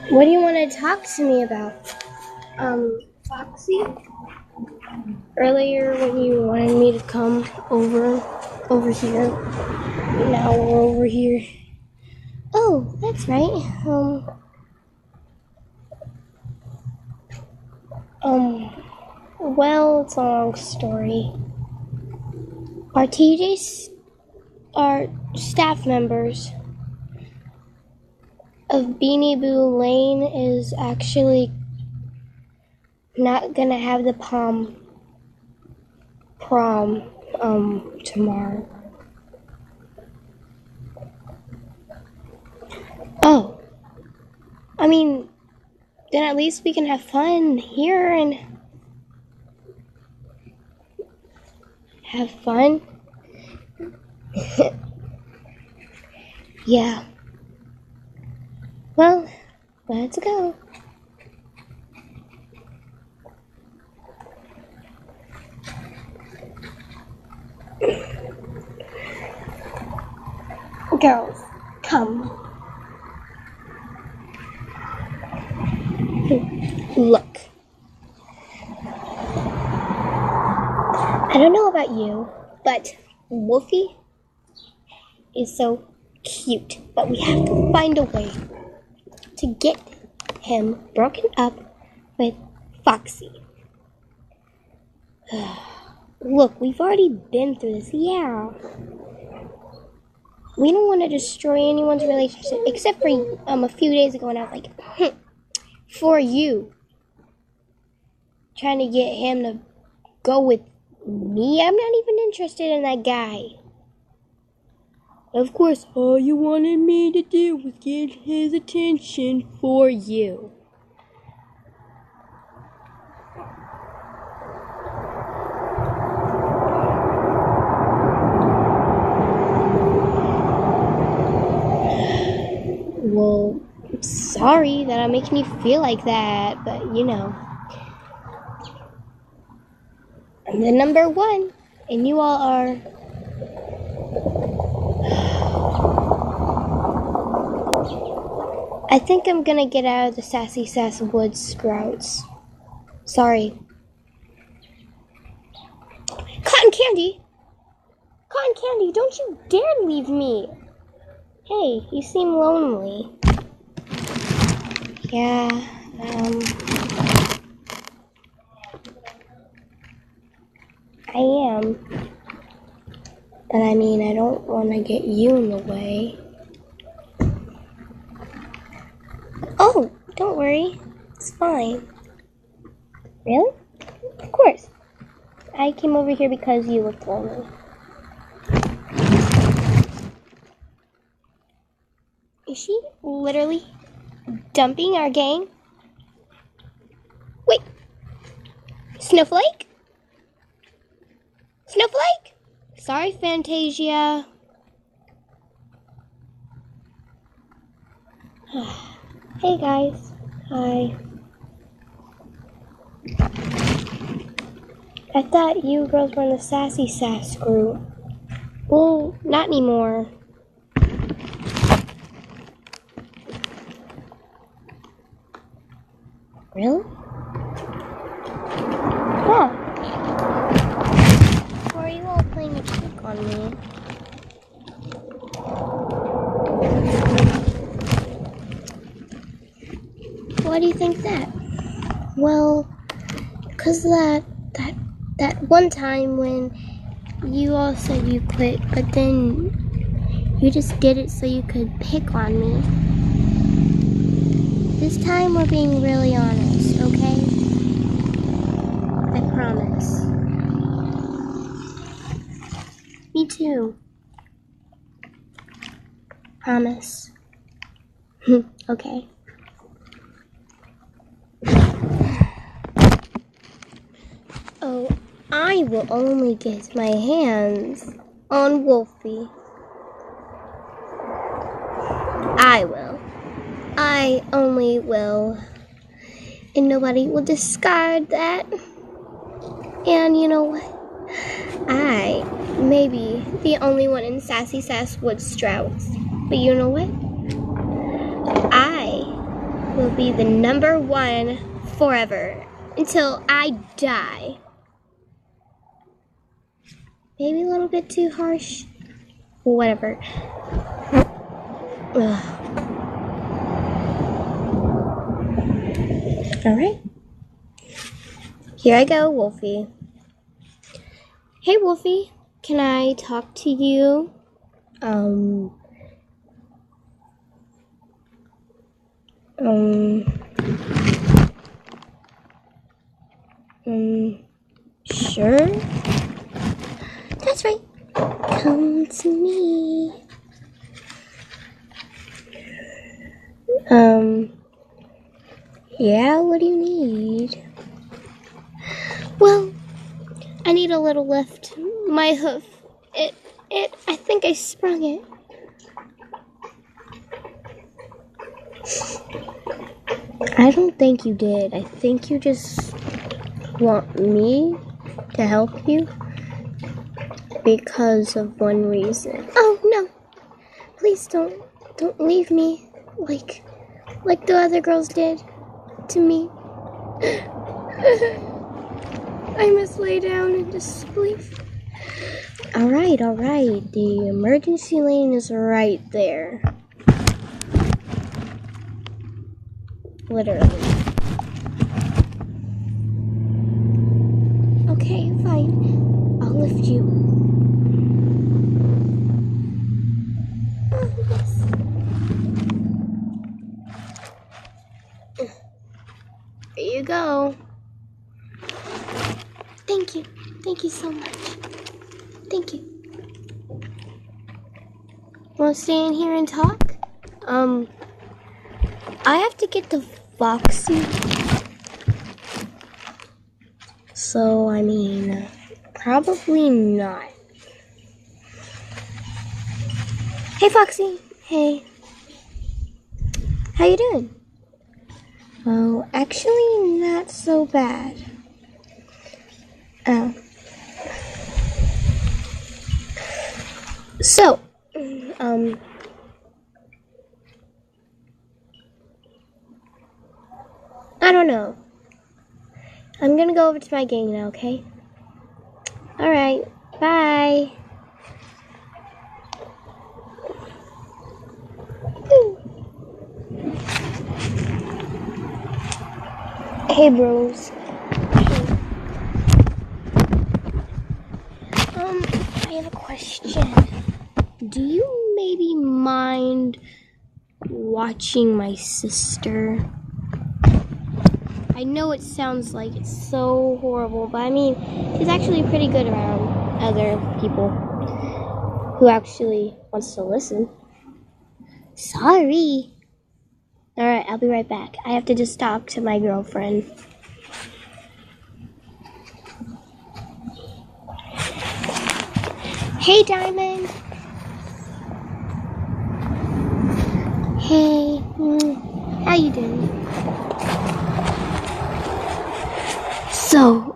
What do you want to talk to me about? Foxy? Earlier when you wanted me to come over here. Now we're over here. Oh, that's right. Well, it's a long story. Our staff members of Beanie Boo Lane is actually not gonna have the prom tomorrow. Oh, I mean, then at least we can have fun here and have fun. Yeah. Well, let's go. Girls, come. Look. I don't know about you, but Wolfie is so cute. But we have to find a way to get him broken up with Foxy. Look, we've already been through this. Yeah. We don't want to destroy anyone's relationship, except for a few days ago when I was like, for you. Trying to get him to go with me? I'm not even interested in that guy. Of course, all you wanted me to do was get his attention for you. Well, I'm sorry that I'm making you feel like that, but you know. I'm the number one, and you all are. I think I'm gonna get out of the Sassy Sass Woods Sprouts. Sorry. Cotton Candy! Cotton Candy, don't you dare leave me! Hey, you seem lonely. Yeah, I am. But I mean, I don't want to get you in the way. Oh, don't worry. It's fine. Really? Of course. I came over here because you looked lonely. Is she literally dumping our gang? Wait. Snowflake? Snowflake? Sorry, Fantasia. Hey guys. Hi. I thought you girls were in the Sassy Sass group. Well, not anymore. Really? Yeah. Or are you all playing a trick on me? Why do you think that? Well, 'cause that one time when you all said you quit, but then you just did it so you could pick on me. This time we're being really honest, okay? I promise. Me too. Promise. Okay. Oh, I will only get my hands on Wolfie. I will. I only will. And nobody will discard that. And you know what? I maybe the only one in Sassy Sass Wood Strauss. But you know what? I will be the #1 forever until I die. Maybe a little bit too harsh. Whatever. Ugh. Alright. Here I go, Wolfie. Hey, Wolfie. Can I talk to you? Sure? That's right. Come to me. Yeah, what do you need? Well, I need a little lift. My hoof, I think I sprung it. I don't think you did. I think you just want me to help you because of one reason. Oh, no. Please don't leave me like the other girls did to me. I must lay down in disbelief. Alright. The emergency lane is right there. Literally. Okay, fine. I'll lift you. Oh, yes. There you go. Thank you. Thank you so much. Thank you. Want to stay in here and talk? I have to get to Foxy. So, I mean, probably not. Hey, Foxy. Hey. How you doing? Oh, actually, not so bad. Oh. So, I don't know. I'm gonna go over to my gang now, okay? Alright, bye. Hey, bros. I have a question. Do you maybe mind watching my sister? I know it sounds like it's so horrible, but I mean, she's actually pretty good around other people who actually wants to listen. Sorry. Alright, I'll be right back. I have to just talk to my girlfriend. Hey, Diamond. Hey, how you doing? So,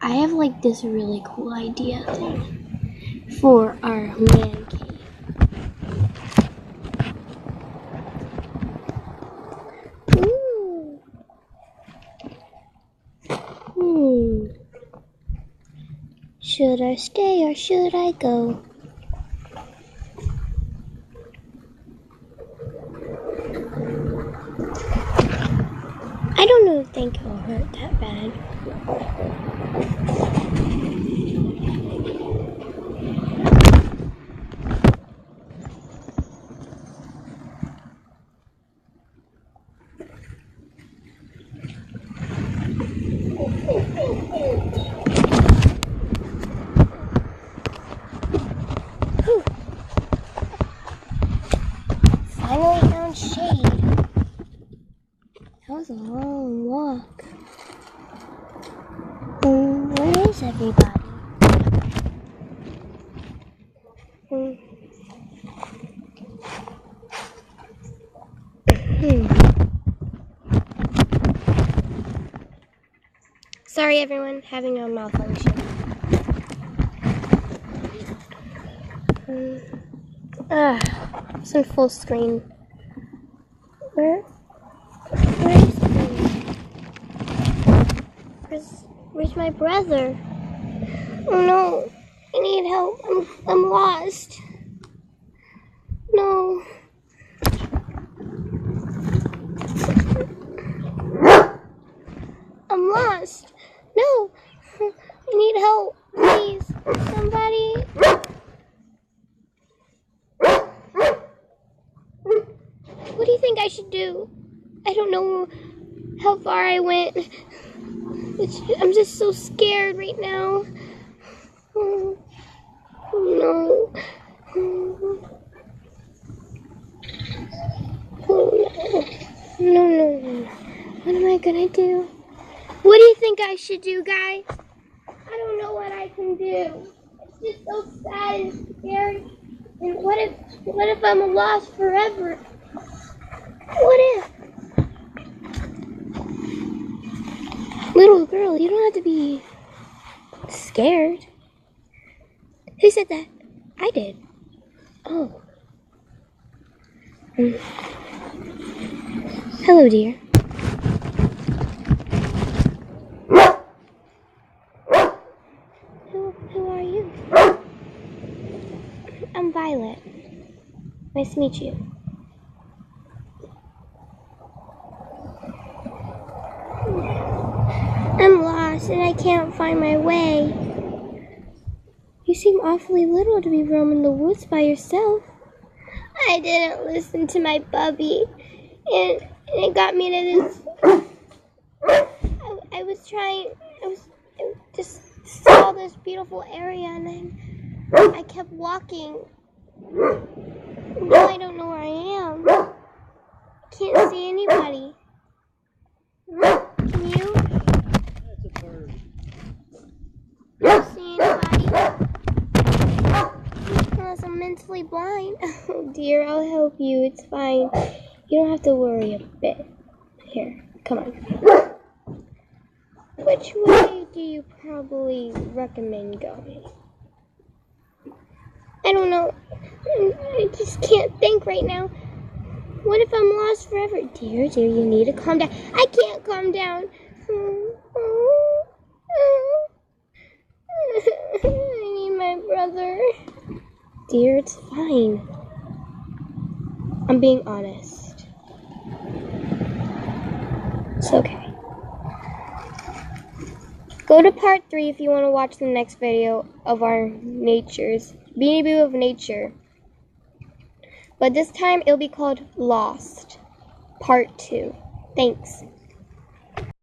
I have like this really cool idea thing for our man cave. Ooh. Should I stay or should I go? I don't think it'll hurt that bad. Whew. Finally found shade. That was a long walk. Where is everybody? Sorry everyone, having a malfunction. It's in full screen. Where's where's my brother? Oh no, I need help. I'm lost. No. I'm lost. No. I need help. Please. Somebody. What do you think I should do? I don't know how far I went. I'm just so scared right now. Oh no. Oh no. No. What am I gonna do? What do you think I should do, guys? I don't know what I can do. It's just so sad and scary. And what if I'm lost forever? What if? Little girl, you don't have to be scared. Who said that? I did. Oh. Hello, dear. Who are you? I'm Violet. Nice to meet you. I'm lost and I can't find my way. You seem awfully little to be roaming the woods by yourself. I didn't listen to my bubby, and it got me to this. I just saw this beautiful area, and then I kept walking. Now I don't know where I am. I can't see anybody. Can you? See anybody? Unless I'm mentally blind. Oh dear, I'll help you. It's fine. You don't have to worry a bit. Here, come on. Which way do you probably recommend going? I don't know. I just can't think right now. What if I'm lost forever? Dear, you need to calm down. I can't calm down. I need my brother. Dear, it's fine. I'm being honest. It's okay. Go to part 3 if you want to watch the next video of our natures. Beanie Boo of Nature. But this time it'll be called Lost. Part 2. Thanks.